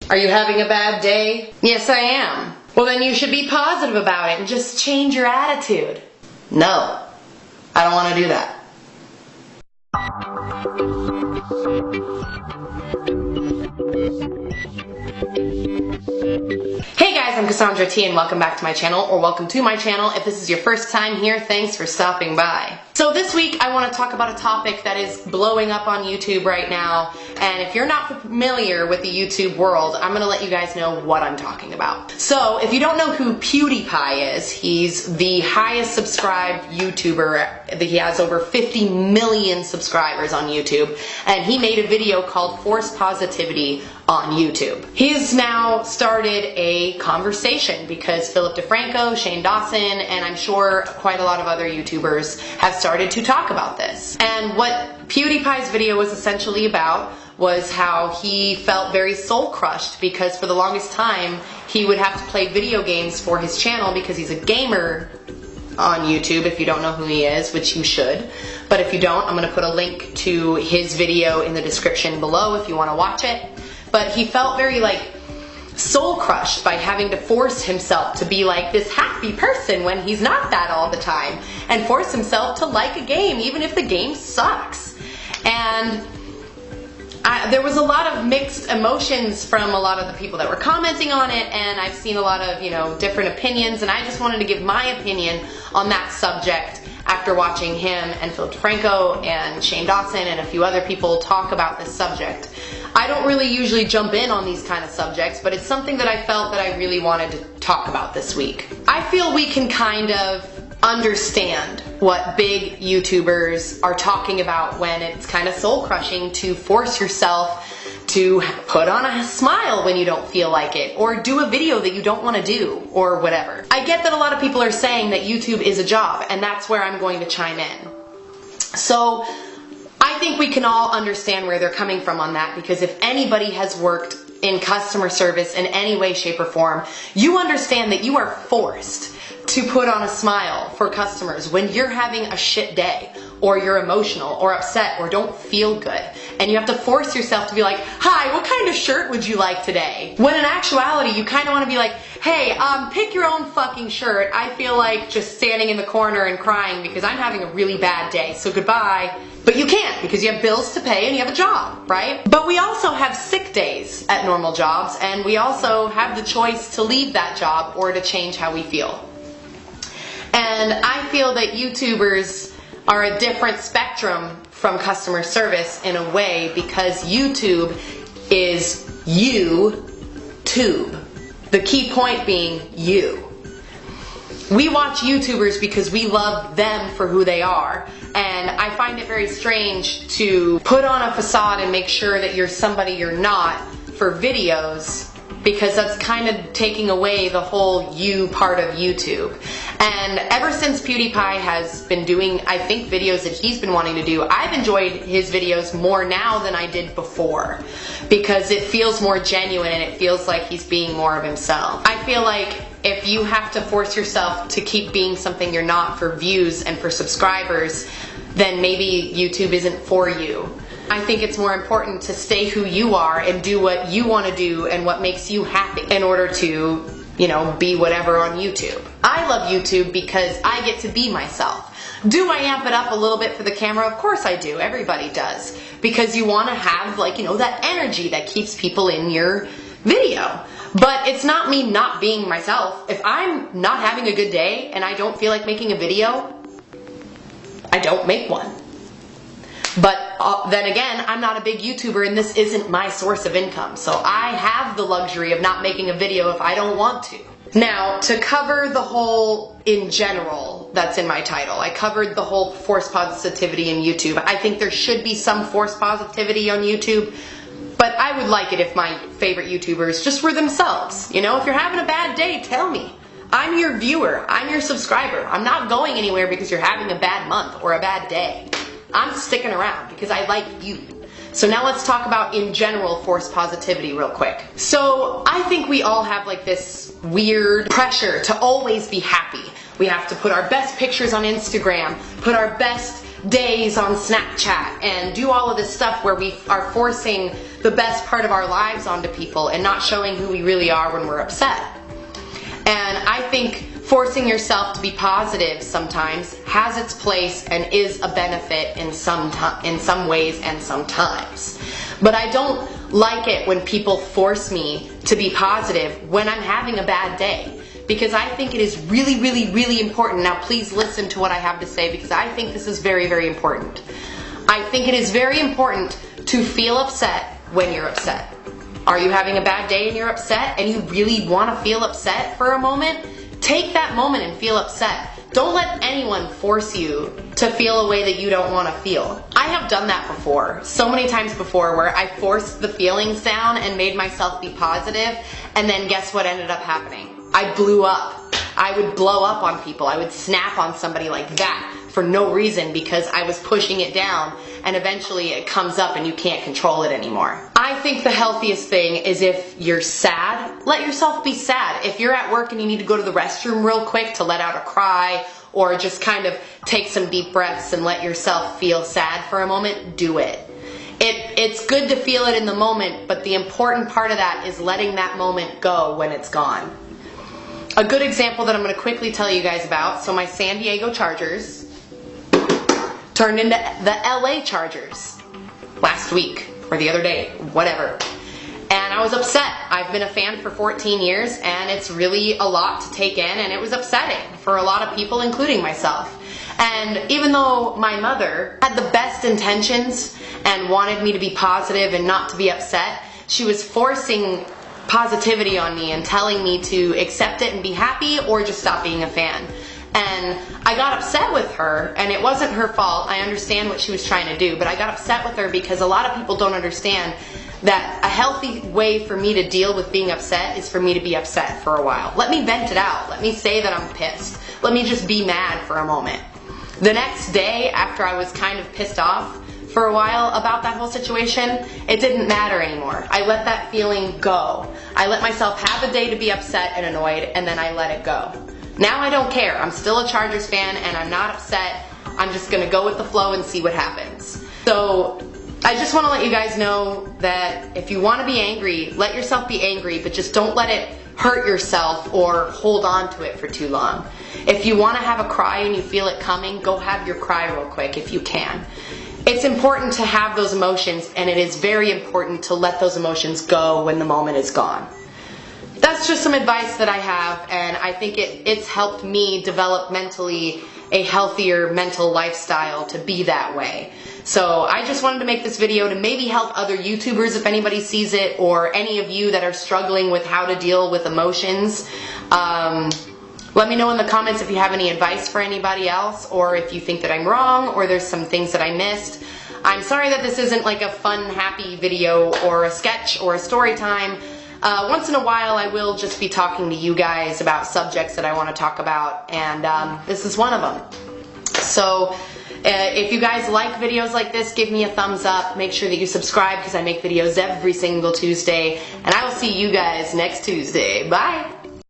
Are you having a bad day? Yes, I am. Well, then you should be positive about it and just change your attitude. No, I don't want to do that. Hey guys, I'm Cassandra T and welcome back to my channel, or welcome to my channel. If this is your first time here, thanks for stopping by. So this week I want to talk about a topic that is blowing up on YouTube right now, and if you're not familiar with the YouTube world, I'm going to let you guys know what I'm talking about. So if you don't know who PEWDIEPIE is, he's the highest subscribed YouTuber. He has over 50 million subscribers on YouTube, and he made a video called Force Positivity on YouTube. He's now started a conversation because Philip DeFranco, Shane Dawson, and I'm sure quite a lot of other YouTubers have started to talk about this. And what PewDiePie's video was essentially about was how he felt very soul crushed because for the longest time he would have to play video games for his channel because he's a gamer on YouTube. If you don't know who he is, which you should, but if you don't, I'm going to put a link to his video in the description below if you want to watch it. But he felt very soul crushed by having to force himself to be like this happy person when he's not that all the time, and force himself to like a game even if the game sucks. And there was a lot of mixed emotions from a lot of the people that were commenting on it, and I've seen a lot of different opinions, and I just wanted to give my opinion on that subject after watching him and Philip DeFranco and Shane Dawson and a few other people talk about this subject. I don't really usually jump in on these kind of subjects, but it's something that I felt that I really wanted to talk about this week. I feel we can kind of understand what big YouTubers are talking about when it's kind of soul crushing to force yourself to put on a smile when you don't feel like it, or do a video that you don't want to do, or whatever. I get that a lot of people are saying that YouTube is a job, and that's where I'm going to chime in. So I think we can all understand where they're coming from on that, because if anybody has worked in customer service in any way, shape, or form, you understand that you are forced to put on a smile for customers when you're having a shit day, or you're emotional, or upset, or don't feel good. And you have to force yourself to be like, hi, what kind of shirt would you like today? When in actuality, you kind of want to be like, hey, pick your own fucking shirt. I feel like just standing in the corner and crying because I'm having a really bad day, so goodbye. But you can't, because you have bills to pay and you have a job, right? But we also have sick days at normal jobs, and we also have the choice to leave that job or to change how we feel. And I feel that YouTubers are a different spectrum from customer service in a way, because YouTube is you-tube. The key point being you. We watch YouTubers because we love them for who they are, and I find it very strange to put on a facade and make sure that you're somebody you're not for videos, because that's kind of taking away the whole you part of YouTube. And ever since PewDiePie has been doing, I think, videos that he's been wanting to do, I've enjoyed his videos more now than I did before, because it feels more genuine and it feels like he's being more of himself. I feel like if you have to force yourself to keep being something you're not for views and for subscribers, then maybe YouTube isn't for you. I think it's more important to stay who you are and do what you want to do and what makes you happy in order to, be whatever on YouTube. I love YouTube because I get to be myself. Do I amp it up a little bit for the camera? Of course I do. Everybody does. Because you want to have, that energy that keeps people in your video. But it's not me not being myself. If I'm not having a good day and I don't feel like making a video, I don't make one. But then again, I'm not a big YouTuber and this isn't my source of income. So I have the luxury of not making a video if I don't want to. Now, to cover the whole in general that's in my title, I covered the whole force positivity in YouTube. I think there should be some force positivity on YouTube, but I would like it if my favorite YouTubers just were themselves. If you're having a bad day, tell me. I'm your viewer. I'm your subscriber. I'm not going anywhere because you're having a bad month or a bad day. I'm sticking around because I like you. So now let's talk about, in general, force positivity real quick. So I think we all have this weird pressure to always be happy. We have to put our best pictures on Instagram, put our best days on Snapchat, and do all of this stuff where we are forcing the best part of our lives onto people and not showing who we really are when we're upset. And I think forcing yourself to be positive sometimes has its place and is a benefit in some ways and sometimes. But I don't like it when people force me to be positive when I'm having a bad day, because I think it is really, really, really important. Now please listen to what I have to say, because I think this is very, very important. I think it is very important to feel upset when you're upset. Are you having a bad day and you're upset and you really want to feel upset for a moment? Take that moment and feel upset. Don't let anyone force you to feel a way that you don't want to feel. I have done that before, so many times before, where I forced the feelings down and made myself be positive, and then guess what ended up happening? I blew up. I would blow up on people. I would snap on somebody like that for no reason because I was pushing it down, and eventually it comes up and you can't control it anymore. I think the healthiest thing is if you're sad, let yourself be sad. If you're at work and you need to go to the restroom real quick to let out a cry or just kind of take some deep breaths and let yourself feel sad for a moment, do it. It's good to feel it in the moment, but the important part of that is letting that moment go when it's gone. A good example that I'm going to quickly tell you guys about, so my San Diego Chargers turned into the LA Chargers last week, or the other day, whatever. And I was upset. I've been a fan for 14 years, and it's really a lot to take in, and it was upsetting for a lot of people, including myself. And even though my mother had the best intentions and wanted me to be positive and not to be upset, she was forcing positivity on me and telling me to accept it and be happy or just stop being a fan. And I got upset with her, and it wasn't her fault. I understand what she was trying to do, but I got upset with her because a lot of people don't understand that a healthy way for me to deal with being upset is for me to be upset for a while. Let me vent it out. Let me say that I'm pissed. Let me just be mad for a moment. The next day, after I was kind of pissed off for a while about that whole situation, it didn't matter anymore. I let that feeling go. I let myself have a day to be upset and annoyed, and then I let it go. Now I don't care. I'm still a Chargers fan and I'm not upset. I'm just gonna go with the flow and see what happens. So I just want to let you guys know that if you want to be angry, let yourself be angry, but just don't let it hurt yourself or hold on to it for too long. If you want to have a cry and you feel it coming, go have your cry real quick if you can. It's important to have those emotions, and it is very important to let those emotions go when the moment is gone. That's just some advice that I have, and I think it's helped me develop mentally a healthier mental lifestyle to be that way. So I just wanted to make this video to maybe help other YouTubers if anybody sees it, or any of you that are struggling with how to deal with emotions. Let me know in the comments if you have any advice for anybody else, or if you think that I'm wrong, or there's some things that I missed. I'm sorry that this isn't like a fun, happy video, or a sketch, or a story time. Once in a while I will just be talking to you guys about subjects that I want to talk about, and this is one of them. So if you guys like videos like this, give me a thumbs up. Make sure that you subscribe because I make videos every single Tuesday, and I will see you guys next Tuesday. Bye!